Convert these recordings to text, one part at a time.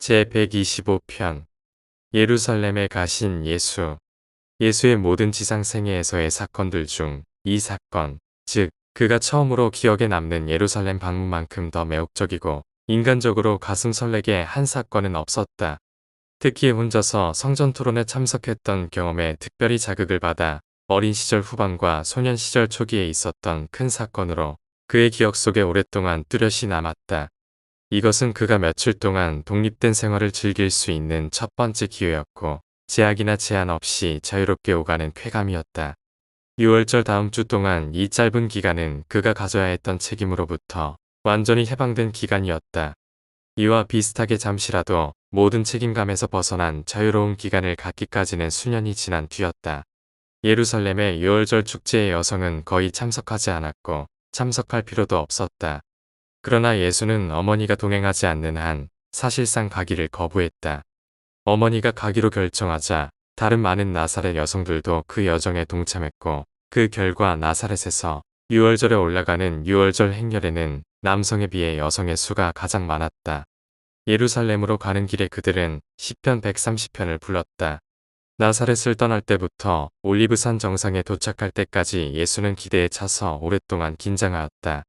제125편 예루살렘에 가신 예수. 예수의 모든 지상생애에서의 사건들 중 이 사건, 즉 그가 처음으로 기억에 남는 예루살렘 방문만큼 더 매혹적이고 인간적으로 가슴 설레게 한 사건은 없었다. 특히 혼자서 성전 토론에 참석했던 경험에 특별히 자극을 받아 어린 시절 후반과 소년 시절 초기에 있었던 큰 사건으로 그의 기억 속에 오랫동안 뚜렷이 남았다. 이것은 그가 며칠 동안 독립된 생활을 즐길 수 있는 첫 번째 기회였고 제약이나 제한 없이 자유롭게 오가는 쾌감이었다. 6월절 다음 주 동안 이 짧은 기간은 그가 가져야 했던 책임으로부터 완전히 해방된 기간이었다. 이와 비슷하게 잠시라도 모든 책임감에서 벗어난 자유로운 기간을 갖기까지는 수년이 지난 뒤였다. 예루살렘의 6월절 축제에 여성은 거의 참석하지 않았고 참석할 필요도 없었다. 그러나 예수는 어머니가 동행하지 않는 한 사실상 가기를 거부했다. 어머니가 가기로 결정하자 다른 많은 나사렛 여성들도 그 여정에 동참했고 그 결과 나사렛에서 6월절에 올라가는 6월절 행렬에는 남성에 비해 여성의 수가 가장 많았다. 예루살렘으로 가는 길에 그들은 시편 130편을 불렀다. 나사렛을 떠날 때부터 올리브산 정상에 도착할 때까지 예수는 기대에 차서 오랫동안 긴장하였다.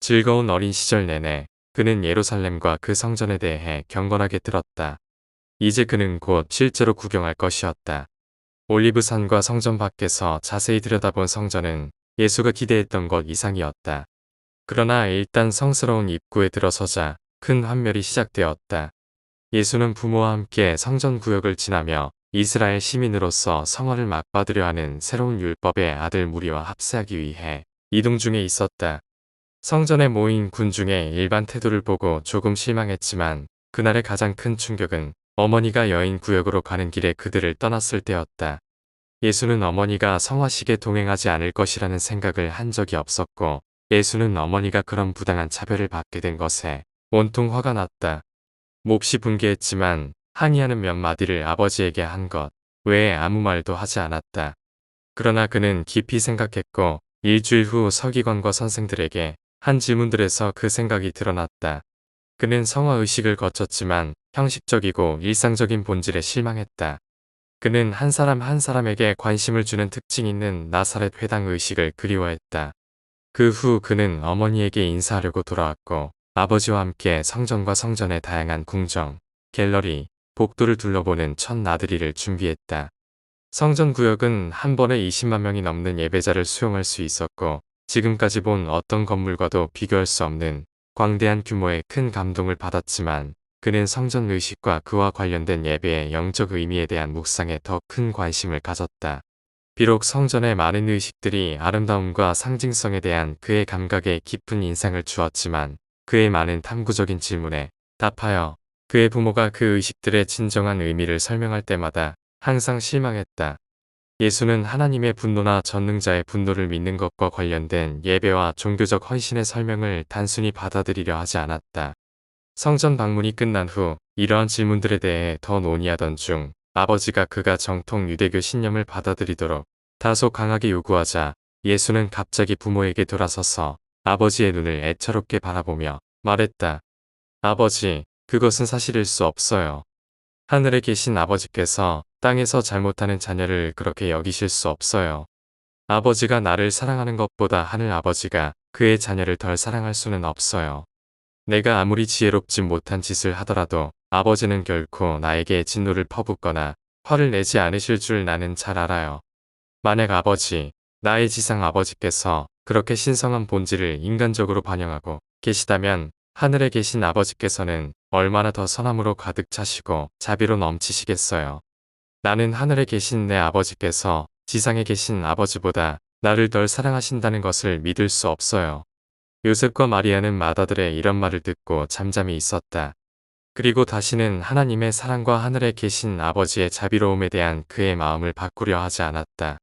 즐거운 어린 시절 내내 그는 예루살렘과 그 성전에 대해 경건하게 들었다. 이제 그는 곧 실제로 구경할 것이었다. 올리브산과 성전 밖에서 자세히 들여다본 성전은 예수가 기대했던 것 이상이었다. 그러나 일단 성스러운 입구에 들어서자 큰 환멸이 시작되었다. 예수는 부모와 함께 성전 구역을 지나며 이스라엘 시민으로서 성화를 막받으려 하는 새로운 율법의 아들 무리와 합세하기 위해 이동 중에 있었다. 성전에 모인 군중의 일반 태도를 보고 조금 실망했지만 그날의 가장 큰 충격은 어머니가 여인 구역으로 가는 길에 그들을 떠났을 때였다. 예수는 어머니가 성화식에 동행하지 않을 것이라는 생각을 한 적이 없었고 예수는 어머니가 그런 부당한 차별을 받게 된 것에 온통 화가 났다. 몹시 분개했지만 항의하는 몇 마디를 아버지에게 한 것 외에 아무 말도 하지 않았다. 그러나 그는 깊이 생각했고 일주일 후 서기관과 선생들에게 한 질문들에서 그 생각이 드러났다. 그는 성화의식을 거쳤지만 형식적이고 일상적인 본질에 실망했다. 그는 한 사람 한 사람에게 관심을 주는 특징 있는 나사렛 회당 의식을 그리워했다. 그 후 그는 어머니에게 인사하려고 돌아왔고 아버지와 함께 성전과 성전의 다양한 궁정, 갤러리, 복도를 둘러보는 첫 나들이를 준비했다. 성전 구역은 한 번에 20만 명이 넘는 예배자를 수용할 수 있었고 지금까지 본 어떤 건물과도 비교할 수 없는 광대한 규모의 큰 감동을 받았지만 그는 성전 의식과 그와 관련된 예배의 영적 의미에 대한 묵상에 더 큰 관심을 가졌다. 비록 성전의 많은 의식들이 아름다움과 상징성에 대한 그의 감각에 깊은 인상을 주었지만 그의 많은 탐구적인 질문에 답하여 그의 부모가 그 의식들의 진정한 의미를 설명할 때마다 항상 실망했다. 예수는 하나님의 분노나 전능자의 분노를 믿는 것과 관련된 예배와 종교적 헌신의 설명을 단순히 받아들이려 하지 않았다. 성전 방문이 끝난 후 이러한 질문들에 대해 더 논의하던 중 아버지가 그가 정통 유대교 신념을 받아들이도록 다소 강하게 요구하자 예수는 갑자기 부모에게 돌아서서 아버지의 눈을 애처롭게 바라보며 말했다. 아버지, 그것은 사실일 수 없어요. 하늘에 계신 아버지께서 땅에서 잘못하는 자녀를 그렇게 여기실 수 없어요. 아버지가 나를 사랑하는 것보다 하늘 아버지가 그의 자녀를 덜 사랑할 수는 없어요. 내가 아무리 지혜롭지 못한 짓을 하더라도 아버지는 결코 나에게 진노를 퍼붓거나 화를 내지 않으실 줄 나는 잘 알아요. 만약 아버지, 나의 지상 아버지께서 그렇게 신성한 본질을 인간적으로 반영하고 계시다면 하늘에 계신 아버지께서는 얼마나 더 선함으로 가득 차시고 자비로 넘치시겠어요. 나는 하늘에 계신 내 아버지께서 지상에 계신 아버지보다 나를 덜 사랑하신다는 것을 믿을 수 없어요. 요셉과 마리아는 맏아들의 이런 말을 듣고 잠잠히 있었다. 그리고 다시는 하나님의 사랑과 하늘에 계신 아버지의 자비로움에 대한 그의 마음을 바꾸려 하지 않았다.